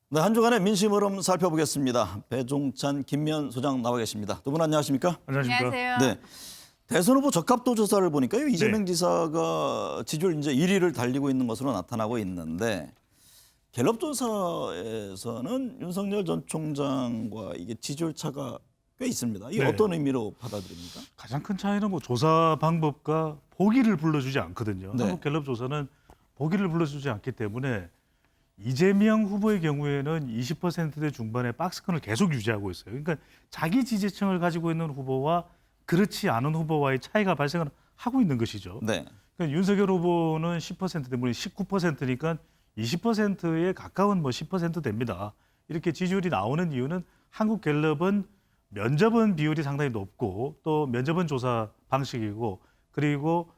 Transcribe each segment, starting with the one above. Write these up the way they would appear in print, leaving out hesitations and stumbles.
네, 한 주간의 민심 흐름 살펴보겠습니다. 배종찬, 김미연 소장 나와 계십니다. 두 분 안녕하십니까? 안녕하십니까? 안녕하세요. 네, 대선 후보 적합도 조사를 보니까요, 이재명 네. 지사가 지지율 이제 1위를 달리고 있는 것으로 나타나고 있는데, 갤럽 조사에서는 윤석열 전 총장과 이게 지지율 차가 꽤 있습니다. 이게 네. 어떤 의미로 받아들입니까? 가장 큰 차이는 뭐 조사 방법과 보기를 불러주지 않거든요. 네. 한국갤럽 조사는 보기를 불러주지 않기 때문에 이재명 후보의 경우에는 20%대 중반의 박스권을 계속 유지하고 있어요. 그러니까 자기 지지층을 가지고 있는 후보와 그렇지 않은 후보와의 차이가 발생을 하고 있는 것이죠. 네, 그러니까 윤석열 후보는 10% 때문에 19%니까 20%에 가까운 뭐 10% 됩니다. 이렇게 지지율이 나오는 이유는 한국갤럽은 면접은 비율이 상당히 높고 또 면접은 조사 방식이고 그리고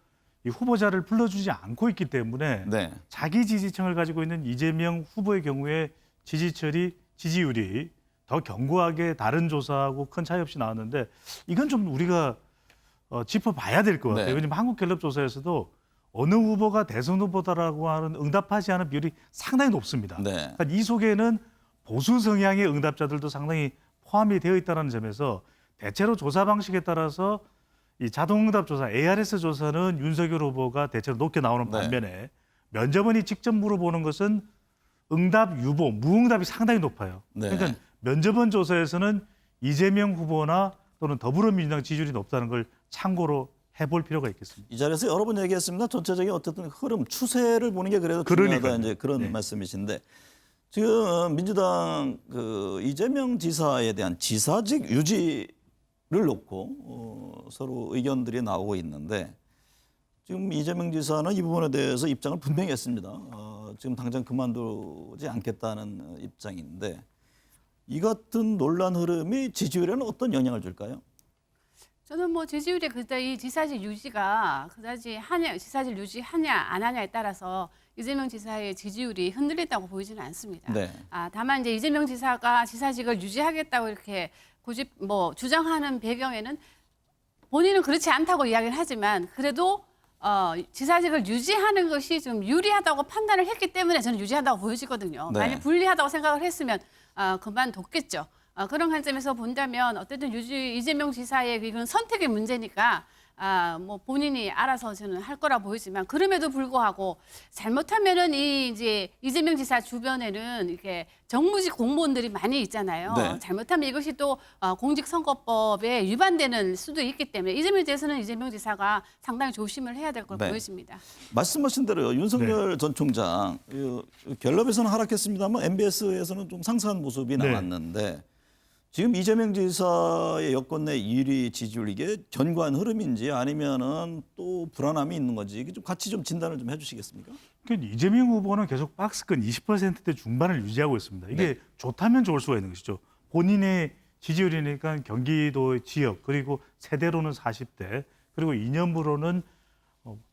이 후보자를 불러주지 않고 있기 때문에 네, 자기 지지층을 가지고 있는 이재명 후보의 경우에 지지율이 더 견고하게 다른 조사하고 큰 차이 없이 나왔는데 이건 좀 우리가 짚어봐야 될 것 같아요. 네. 왜냐하면 한국갤럽 조사에서도 어느 후보가 대선 후보다라고 하는 응답하지 않은 비율이 상당히 높습니다. 네. 그러니까 이 속에는 보수 성향의 응답자들도 상당히 포함이 되어 있다는 점에서 대체로 조사 방식에 따라서 이 자동응답 조사, ARS 조사는 윤석열 후보가 대체로 높게 나오는 네. 반면에 면접원이 직접 물어보는 것은 응답 유보, 무응답이 상당히 높아요. 네. 그러니까 면접원 조사에서는 이재명 후보나 또는 더불어민주당 지지율이 높다는 걸 참고로 해볼 필요가 있겠습니다. 이 자리에서 여러 번 얘기했습니다. 전체적인 어쨌든 흐름, 추세를 보는 게 그래도 중요하다, 그러니까요. 이제 그런 네. 말씀이신데, 지금 민주당 이재명 지사에 대한 지사직 유지를 놓고 서로 의견들이 나오고 있는데, 지금 이재명 지사는 이 부분에 대해서 입장을 분명히 했습니다. 지금 당장 그만두지 않겠다는 입장인데, 이 같은 논란 흐름이 지지율에는 어떤 영향을 줄까요? 저는 뭐 지지율이 그다지 지사직 유지가 그다지 하냐, 지사직 유지하냐 안 하냐에 따라서 이재명 지사의 지지율이 흔들린다고 보이지는 않습니다. 네. 다만 이제 이재명 지사가 지사직을 유지하겠다고 이렇게 고집 뭐 주장하는 배경에는 본인은 그렇지 않다고 이야기를 하지만 그래도 지사직을 유지하는 것이 좀 유리하다고 판단을 했기 때문에 저는 유지한다고 보여지거든요. 네. 만약 불리하다고 생각을 했으면 그만뒀겠죠. 그런 관점에서 본다면 어쨌든 이재명 지사의 이건 선택의 문제니까 뭐 본인이 알아서 저는 할 거라 보이지만 그럼에도 불구하고 잘못하면은 이제 이재명 지사 주변에는 이렇게 정무직 공무원들이 많이 있잖아요. 네. 잘못하면 이것이 또 공직선거법에 위반되는 수도 있기 때문에 이재명 지사는 이재명 지사가 상당히 조심을 해야 될 걸 네. 보여집니다. 말씀하신 대로요. 윤석열 전 총장 갤럽에서는 하락했습니다만 MBS에서는 좀 상승한 모습이 네. 나왔는데, 지금 이재명 지사의 여권 내 1위 지지율, 이게 견고한 흐름인지 아니면은 또 불안함이 있는 건지, 이게 좀 같이 좀 진단을 좀 해주시겠습니까? 그러니까 이재명 후보는 계속 박스권 20%대 중반을 유지하고 있습니다. 이게 네. 좋다면 좋을 수가 있는 것이죠. 본인의 지지율이니까 경기도 지역 그리고 세대로는 40대 그리고 이념으로는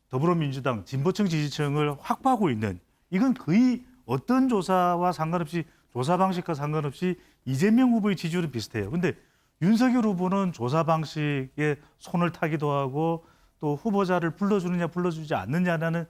더불어민주당 진보층 지지층을 확보하고 있는, 이건 거의 어떤 조사와 상관없이 조사 방식과 상관없이 이재명 후보의 지지율은 비슷해요. 근데 윤석열 후보는 조사 방식에 손을 타기도 하고 또 후보자를 불러주느냐 불러주지 않느냐라는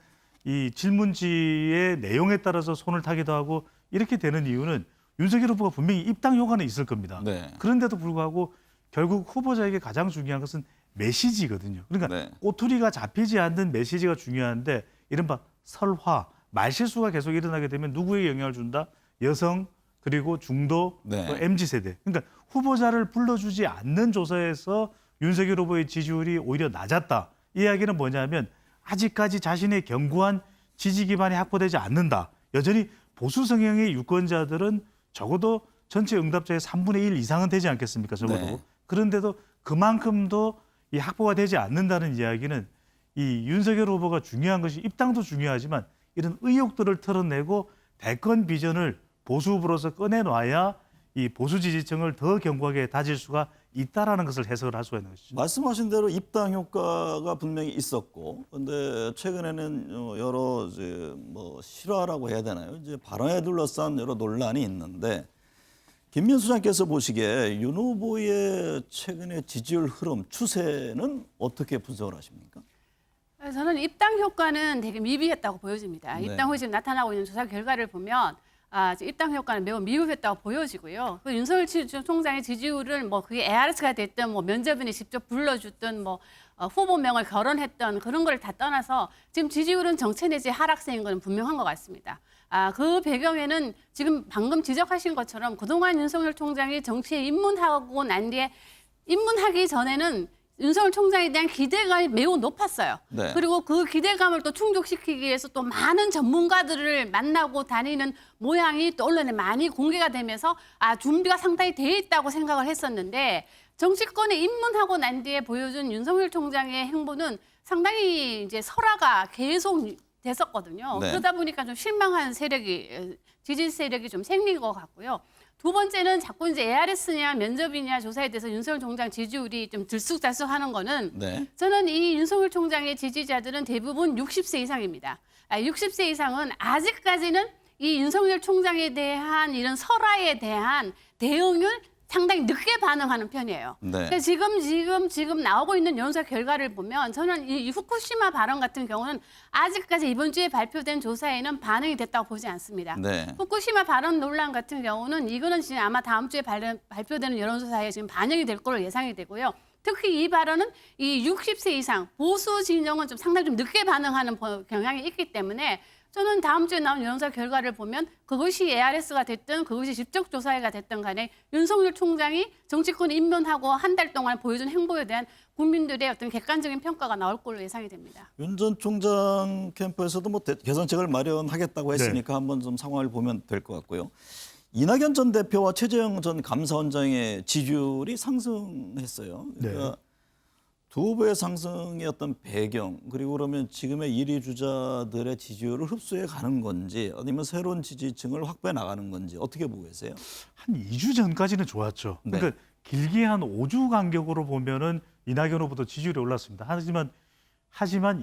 이 질문지의 내용에 따라서 손을 타기도 하고 이렇게 되는 이유는 윤석열 후보가 분명히 입당 효과는 있을 겁니다. 네. 그런데도 불구하고 결국 후보자에게 가장 중요한 것은 메시지거든요. 그러니까 네. 꼬투리가 잡히지 않는 메시지가 중요한데 이른바 설화, 말실수가 계속 일어나게 되면 누구에게 영향을 준다? 여성 그리고 중도, 네. 또 MZ세대. 그러니까 후보자를 불러주지 않는 조사에서 윤석열 후보의 지지율이 오히려 낮았다. 이 이야기는 뭐냐면 아직까지 자신의 견고한 지지 기반이 확보되지 않는다. 여전히 보수 성향의 유권자들은 적어도 전체 응답자의 3분의 1 이상은 되지 않겠습니까? 적어도. 네. 그런데도 그만큼도 이 확보가 되지 않는다는 이야기는 이 윤석열 후보가 중요한 것이 입당도 중요하지만 이런 의혹들을 털어내고 대권 비전을 보수 후보로서 꺼내놔야 이 보수 지지층을 더 견고하게 다질 수가 있다라는 것을 해석을 할 수가 있는 것이죠. 말씀하신 대로 입당 효과가 분명히 있었고, 그런데 최근에는 여러 이제 뭐 실화라고 해야 되나요? 이제 발언에 둘러싼 여러 논란이 있는데, 김미연 소장께서 보시기에 윤 후보의 최근의 지지율 흐름, 추세는 어떻게 분석을 하십니까? 저는 입당 효과는 되게 미비했다고 보여집니다. 네. 입당 후에 지금 나타나고 있는 조사 결과를 보면 입당 효과는 매우 미흡했다고 보여지고요. 그 윤석열 총장의 지지율을 뭐 그게 ARS가 됐든 뭐 면접인이 직접 불러줬든 뭐 후보명을 거론했던 그런 걸 다 떠나서 지금 지지율은 정체 내지 하락세인 건 분명한 것 같습니다. 그 배경에는 지금 방금 지적하신 것처럼 그동안 윤석열 총장이 정치에 입문하고 난 뒤에 입문하기 전에는 윤석열 총장에 대한 기대감이 매우 높았어요. 네. 그리고 그 기대감을 또 충족시키기 위해서 또 많은 전문가들을 만나고 다니는 모양이 또 언론에 많이 공개가 되면서 준비가 상당히 돼 있다고 생각을 했었는데 정치권에 입문하고 난 뒤에 보여준 윤석열 총장의 행보는 상당히 이제 설화가 계속 됐었거든요. 네. 그러다 보니까 좀 실망한 지지 세력이 좀 생긴 것 같고요. 두 번째는 자꾸 이제 ARS냐 면접이냐 조사에 대해서 윤석열 총장 지지율이 좀 들쑥달쑥하는 거는 네. 저는 이 윤석열 총장의 지지자들은 대부분 60세 이상입니다. 60세 이상은 아직까지는 이 윤석열 총장에 대한 이런 설화에 대한 대응을 상당히 늦게 반응하는 편이에요. 네. 그러니까 지금 나오고 있는 연사 결과를 보면 저는 이 후쿠시마 발언 같은 경우는 아직까지 이번 주에 발표된 조사에는 반응이 됐다고 보지 않습니다. 네. 후쿠시마 발언 논란 같은 경우는 이거는 지금 아마 다음 주에 발표되는 여론조사에 지금 반영이 될 걸로 예상이 되고요. 특히 이 발언은 이 60세 이상 보수 진영은 좀 상당히 좀 늦게 반응하는 경향이 있기 때문에 저는 다음 주에 나온 여론조사 결과를 보면 그것이 ARS가 됐든 그것이 직접조사회가 됐든 간에 윤석열 총장이 정치권에 입문하고 한 달 동안 보여준 행보에 대한 국민들의 어떤 객관적인 평가가 나올 걸로 예상이 됩니다. 윤 전 총장 캠프에서도 뭐 개선책을 마련하겠다고 했으니까 한번 좀 상황을 보면 될 것 같고요. 이낙연 전 대표와 최재형 전 감사원장의 지지율이 상승했어요. 그러니까 두 후보의 상승의 어떤 배경 그리고 그러면 지금의 1위 주자들의 지지율을 흡수해 가는 건지 아니면 새로운 지지층을 확보해 나가는 건지 어떻게 보고 계세요? 한 2주 전까지는 좋았죠. 네. 그러니까 길게 한 5주 간격으로 보면은 이낙연 후보도 지지율이 올랐습니다. 하지만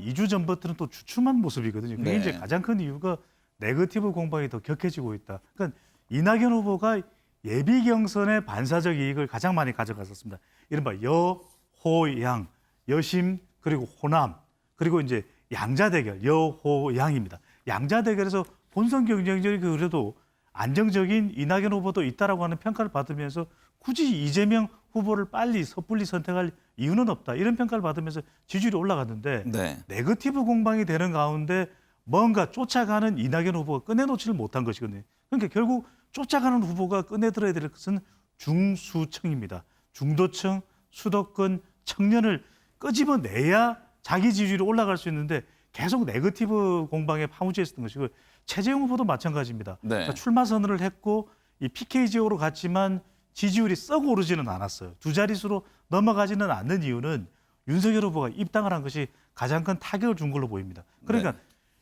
2주 전부터는 또 주춤한 모습이거든요. 그게 네. 이제 가장 큰 이유가 네거티브 공방이 더 격해지고 있다. 그러니까 이낙연 후보가 예비 경선의 반사적 이익을 가장 많이 가져갔었습니다. 이른바 여호양, 여심 그리고 호남 그리고 이제 양자 대결 여호양입니다. 양자 대결에서 본선 경쟁력이 그래도 안정적인 이낙연 후보도 있다라고 하는 평가를 받으면서 굳이 이재명 후보를 빨리 섣불리 선택할 이유는 없다. 이런 평가를 받으면서 지지율이 올라갔는데 네. 네거티브 공방이 되는 가운데 뭔가 쫓아가는 이낙연 후보가 꺼내놓지를 못한 것이거든요. 그러니까 결국 쫓아가는 후보가 꺼내들어야 될 것은 중수층입니다. 중도층, 수도권, 청년을 끄집어내야 자기 지지율이 올라갈 수 있는데 계속 네거티브 공방에 파묻혀 있었던 것이고 최재형 후보도 마찬가지입니다. 네. 그러니까 출마 선언을 했고 이 PK 지역으로 갔지만 지지율이 썩 오르지는 않았어요. 두 자릿수로 넘어가지는 않는 이유는 윤석열 후보가 입당을 한 것이 가장 큰 타격을 준 걸로 보입니다. 그러니까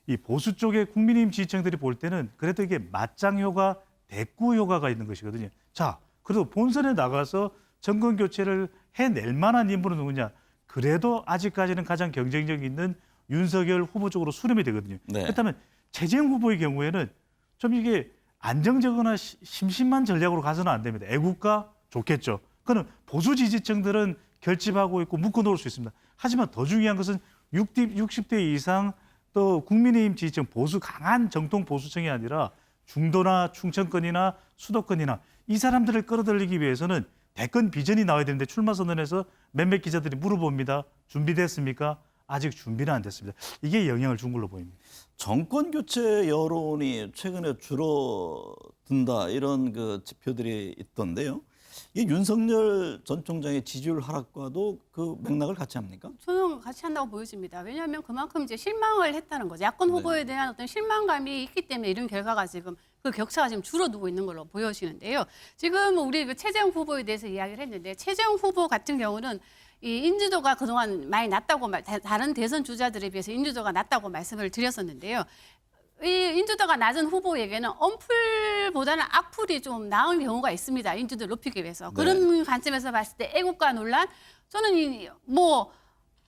이 보수 쪽의 국민의힘 지지층들이 볼 때는 그래도 이게 맞짱 효과, 대꾸 효과가 있는 것이거든요. 자, 그래도 본선에 나가서 정권 교체를 해낼 만한 인물은 누구냐? 그래도 아직까지는 가장 경쟁력 있는 윤석열 후보 쪽으로 수렴이 되거든요. 네. 그렇다면 최재형 후보의 경우에는 좀 이게 안정적이거나 심심한 전략으로 가서는 안 됩니다. 애국가 좋겠죠. 그는 보수 지지층들은 결집하고 있고 묶어놓을 수 있습니다. 하지만 더 중요한 것은 60대 이상 또 국민의힘 지지층 보수 강한 정통 보수층이 아니라 중도나 충청권이나 수도권이나 이 사람들을 끌어들이기 위해서는 대권 비전이 나와야 되는데 출마 선언에서 몇몇 기자들이 물어봅니다. 준비됐습니까? 아직 준비는 안 됐습니다. 이게 영향을 준 걸로 보입니다. 정권 교체 여론이 최근에 줄어든다 이런 그 지표들이 있던데요. 이 윤석열 전 총장의 지지율 하락과도 그 맥락을 같이 합니까? 저는 같이 한다고 보여집니다. 왜냐하면 그만큼 이제 실망을 했다는 거죠. 야권 후보에 대한 어떤 실망감이 있기 때문에 이런 결과가 지금 그 격차가 지금 줄어들고 있는 걸로 보여지는데요. 지금 우리 그 최재형 후보에 대해서 이야기를 했는데 최재형 후보 같은 경우는 이 인지도가 그동안 많이 낮다고 다른 대선 주자들에 비해서 인지도가 낮다고 말씀을 드렸었는데요. 이 인지도가 낮은 후보에게는 엄풀보다는 악플이 좀 나은 경우가 있습니다. 인지도를 높이기 위해서. 그런 관점에서 봤을 때 애국가 논란 저는 뭐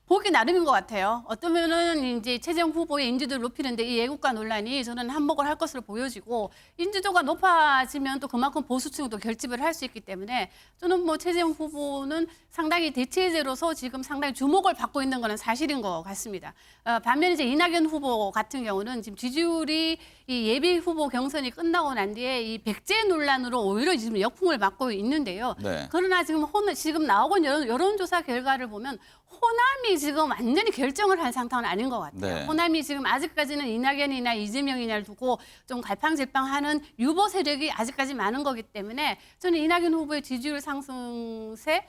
보기 나름인 것 같아요. 어쩌면은 이제 최재형 후보의 인지도를 높이는데 이 애국가 논란이 저는 한몫을 할 것으로 보여지고 인지도가 높아지면 또 그만큼 보수층도 결집을 할 수 있기 때문에 저는 뭐 최재형 후보는 상당히 대체제로서 지금 상당히 주목을 받고 있는 것은 사실인 것 같습니다. 반면 이제 이낙연 후보 같은 경우는 지금 지지율이 이 예비 후보 경선이 끝나고 난 뒤에 이 백제 논란으로 오히려 지금 역풍을 맞고 있는데요. 네. 그러나 지금 나오고 있는 여론조사 결과를 보면 호남이 지금 완전히 결정을 한 상태는 아닌 것 같아요. 네. 호남이 지금 아직까지는 이낙연이나 이재명이냐를 두고 좀 갈팡질팡하는 유보 세력이 아직까지 많은 거기 때문에 저는 이낙연 후보의 지지율 상승세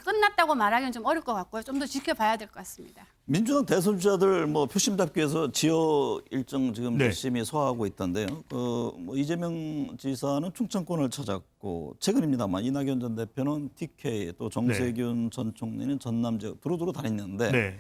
끝났다고 말하기는 좀 어려울 것 같고요. 좀 더 지켜봐야 될 것 같습니다. 민주당 대선 주자들 뭐 표심 잡기 위해서 지역 일정 지금 네. 열심히 소화하고 있던데요. 뭐 이재명 지사는 충청권을 찾았고 최근입니다만 이낙연 전 대표는 TK 또 정세균 전 총리는 전남 지역 두루두루 다녔는데 네.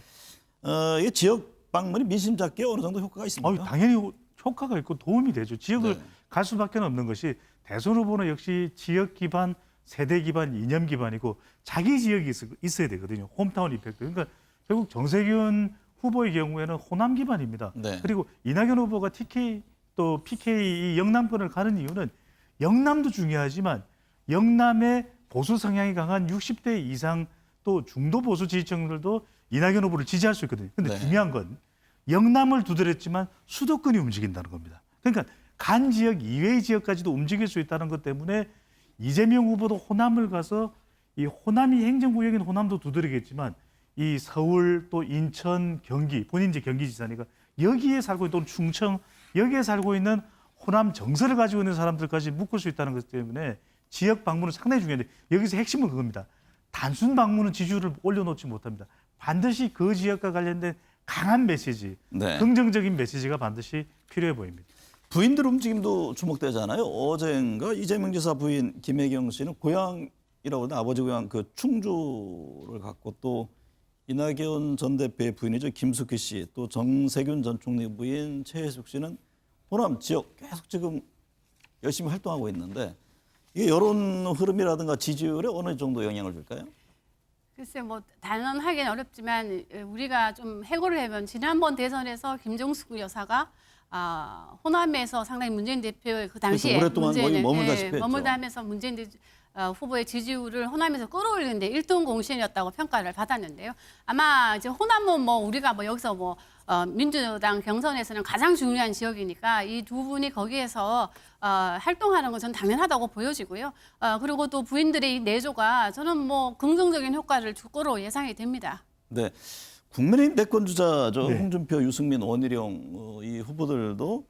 이 지역 방문이 민심 잡기에 어느 정도 효과가 있습니까? 당연히 효과가 있고 도움이 되죠. 지역을 네. 갈 수밖에 없는 것이 대선 후보는 역시 지역 기반, 세대 기반, 이념 기반이고 자기 지역이 있어야 되거든요. 홈타운 이펙트. 그러니까 결국 정세균 후보의 경우에는 호남 기반입니다. 네. 그리고 이낙연 후보가 TK 또 PK 이 영남권을 가는 이유는 영남도 중요하지만 영남의 보수 성향이 강한 60대 이상 또 중도 보수 지지층들도 이낙연 후보를 지지할 수 있거든요. 근데 네. 중요한 건 영남을 두드렸지만 수도권이 움직인다는 겁니다. 그러니까 간 지역 이외의 지역까지도 움직일 수 있다는 것 때문에 이재명 후보도 호남을 가서 이 호남이 행정구역인 호남도 두드리겠지만 이 서울 또 인천, 경기 본인 이제 경기지사니까 여기에 살고 있는 또는 충청 여기에 살고 있는 호남 정서를 가지고 있는 사람들까지 묶을 수 있다는 것 때문에 지역 방문은 상당히 중요한데 여기서 핵심은 그겁니다. 단순 방문은 지지율을 올려놓지 못합니다. 반드시 그 지역과 관련된 강한 메시지, 네. 긍정적인 메시지가 반드시 필요해 보입니다. 부인들 움직임도 주목되잖아요. 어젠가 이재명 지사 부인 김혜경 씨는 고향이라고 하는 아버지 고향 그 충주를 갔고 또 이낙연 전 대표의 부인이죠. 김숙희 씨, 또 정세균 전 총리 부인 최혜숙 씨는 호남 지역 계속 지금 열심히 활동하고 있는데 이게 여론 흐름이라든가 지지율에 어느 정도 영향을 줄까요? 글쎄 뭐 단언하기는 어렵지만 우리가 좀 해고를 해보면 지난번 대선에서 김정숙 여사가 호남에서 상당히 문재인 대표의 그 당시에 그렇죠. 오랫동안 거기 머물다시피 했죠. 머물다 하면서 문재인 후보의 지지율을 호남에서 끌어올리는데 1등 공신이었다고 평가를 받았는데요. 아마 이제 호남은 뭐 우리가 뭐 여기서 뭐 민주당 경선에서는 가장 중요한 지역이니까 이 두 분이 거기에서 활동하는 건 저는 당연하다고 보여지고요. 그리고 또 부인들의 이 내조가 저는 뭐 긍정적인 효과를 줄 거로 예상이 됩니다. 네. 국민의힘 대권 주자죠. 네. 홍준표, 유승민, 원희룡 이 후보들도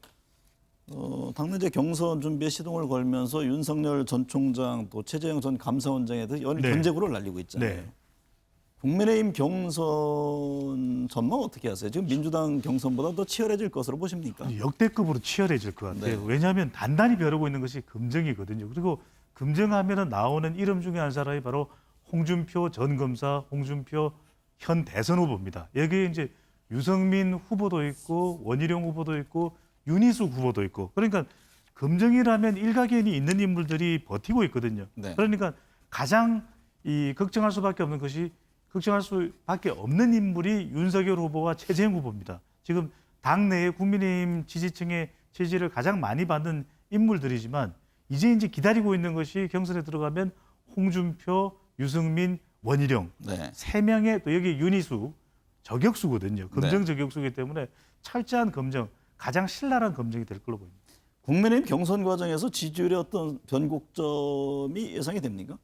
당내제 경선 준비에 시동을 걸면서 윤석열 전 총장 또 최재형 전 감사원장에 대해서 연일 네. 견제구를 날리고 있잖아요. 네. 국민의힘 경선 전망 어떻게 하세요? 지금 민주당 경선보다 더 치열해질 것으로 보십니까? 역대급으로 치열해질 것 같아요. 네. 왜냐하면 단단히 벼르고 있는 것이 금정이거든요. 그리고 금정하면 나오는 이름 중에 한 사람이 바로 홍준표 전 검사, 홍준표 현 대선 후보입니다. 여기에 이제 유승민 후보도 있고 원희룡 후보도 있고 윤희숙 후보도 있고 그러니까 금정이라면 일가견이 있는 인물들이 버티고 있거든요. 네. 그러니까 가장 이 걱정할 수밖에 없는 인물이 윤석열 후보와 최재형 후보입니다. 지금 당내에 국민의힘 지지층의 지지를 가장 많이 받는 인물들이지만 이제 기다리고 있는 것이 경선에 들어가면 홍준표, 유승민, 원희룡 네. 세 명의 또 여기 윤희숙 저격수거든요. 금정 네. 저격수이기 때문에 철저한 검정, 가장 신랄한 검증이 될 걸로 보입니다. 국민의힘 경선 과정에서 지지율의 어떤 변곡점이 예상이 됩니까?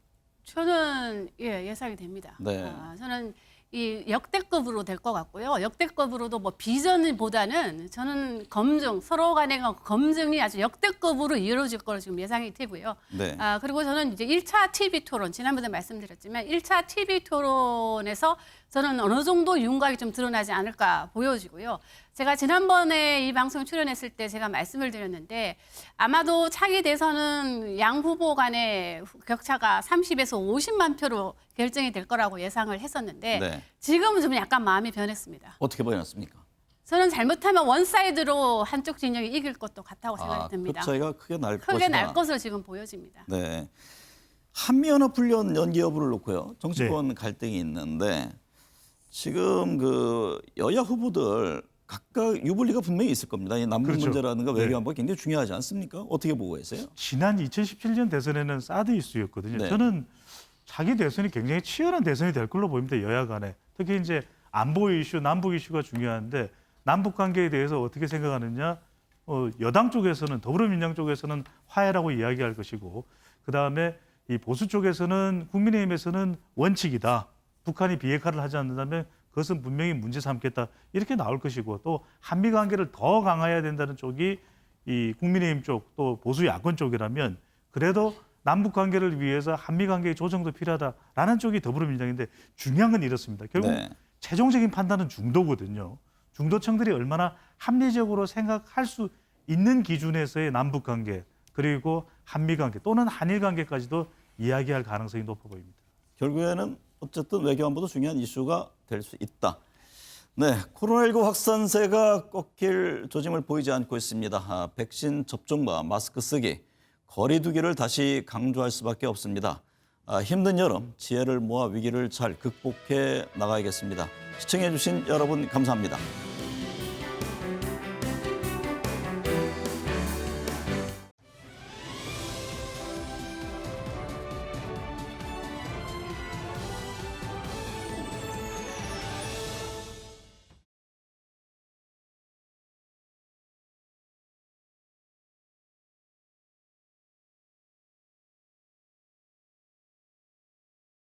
저는 예상이 됩니다. 네. 저는 이 역대급으로 될 것 같고요. 역대급으로도 뭐 비전보다는 저는 검증, 서로 간의 검증이 아주 역대급으로 이루어질 거로 지금 예상이 되고요. 네. 그리고 저는 이제 1차 TV 토론, 지난번에 말씀드렸지만 1차 TV 토론에서 저는 어느 정도 윤곽이 좀 드러나지 않을까 보여지고요. 제가 지난번에 이 방송 출연했을 때 제가 말씀을 드렸는데 아마도 차기 대선은 양 후보 간의 격차가 30에서 50만 표로 결정이 될 거라고 예상을 했었는데 네. 지금은 좀 약간 마음이 변했습니다. 어떻게 보였습니까? 저는 잘못하면 원사이드로 한쪽 진영이 이길 것도 같다고 생각이 듭니다. 그 차이가 크게 날 것이다. 크게 날 것으로 지금 보여집니다. 네. 한미연합훈련 연기 여부를 놓고요. 정치권 갈등이 있는데 지금 그 여야 후보들 각각 유불리가 분명히 있을 겁니다. 이 남북 그렇죠. 문제라든가 네. 외교안보가 굉장히 중요하지 않습니까? 어떻게 보고 계세요? 지난 2017년 대선에는 사드 이슈였거든요. 네. 저는 차기 대선이 굉장히 치열한 대선이 될 걸로 보입니다. 여야 간에. 특히 이제 안보 이슈, 남북 이슈가 중요한데 남북 관계에 대해서 어떻게 생각하느냐? 여당 쪽에서는 더불어민주당 쪽에서는 화해라고 이야기할 것이고 그다음에 이 보수 쪽에서는 국민의힘에서는 원칙이다. 북한이 비핵화를 하지 않는다면 그것은 분명히 문제 삼겠다. 이렇게 나올 것이고 또 한미 관계를 더 강화해야 된다는 쪽이 이 국민의힘 쪽 또 보수 야권 쪽이라면 그래도 남북 관계를 위해서 한미 관계의 조정도 필요하다라는 쪽이 더불어민주당인데 중요한 건 이렇습니다. 결국 네. 최종적인 판단은 중도거든요. 중도층들이 얼마나 합리적으로 생각할 수 있는 기준에서의 남북 관계 그리고 한미 관계 또는 한일 관계까지도 이야기할 가능성이 높아 보입니다. 결국에는 어쨌든 외교안보도 중요한 이슈가 될 수 있다. 네, 코로나19 확산세가 꺾일 조짐을 보이지 않고 있습니다. 백신 접종과 마스크 쓰기, 거리 두기를 다시 강조할 수밖에 없습니다. 힘든 여름, 지혜를 모아 위기를 잘 극복해 나가야겠습니다. 시청해 주신 여러분 감사합니다.